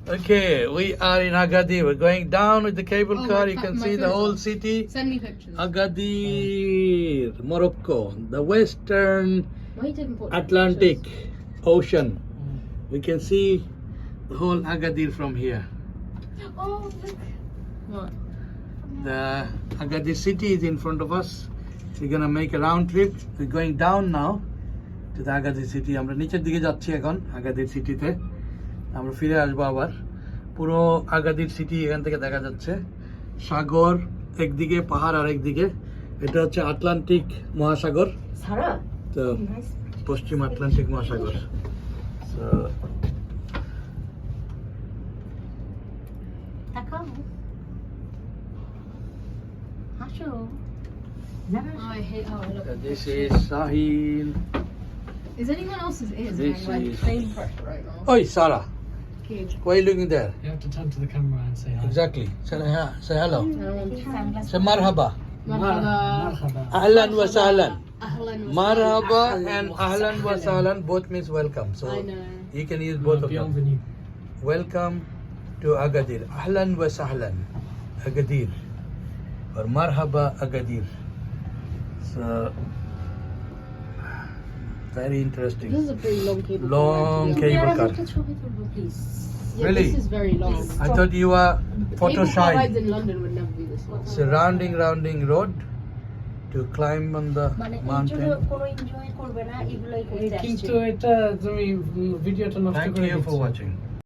Okay, we are in Agadir. We're going down with the cable Oh, car. my You can my see the phone's whole on. city. Send me pictures. Agadir, Morocco, the western Why you taking photos? Atlantic Ocean. We can see the whole Agadir from here. Oh, look. What? The Agadir city is in front of us. We're gonna make a round trip. We're going down now to the Agadir city. আমরা নিচের দিকে যাচ্ছি এখন Agadir সিটিতে। আমরা ফিরে আসবো আবার। পুরো Agadir সিটি এখান থেকে দেখা যাচ্ছে। সাগর একদিকে, পাহাড় আর একদিকে। এটা হচ্ছে আটলান্টিক মহাসাগর। Sarah. তো Nice. পশ্চিম আটলান্টিক মহাসাগর। So Takao. Hasho. Oh, I hate how I look. this is Sahil. Is anyone else's ears This going like is- plane pressure right now? Oi, Sarah. Okay. Why are you looking there? You have to turn to the camera and say hi. Exactly. Say hello. Sunglasses. Say marhaba. Marhaba. Marhaba. Ahlan wa sahlan. Ahlan wa Marhaba and ahlan wa sahlan both means welcome. So I know. you can use both of them. Bienvenue. Welcome to Agadir. Ahlan wa sahlan. Agadir. Or marhaba Agadir. So very interesting. This is a pretty long cable. Long car, cable car. Please. Yeah, Really? this is very long. I thought you were photo Cable car rides shy. in London would never be this long. Rounding road to climb on the মানে mountain. কোনো enjoy করবে না এগুলাই করতে আসছে কিন্তু এটা তুমি ভিডিওটা নষ্ট Thank করে you for দিচ্ছ। watching.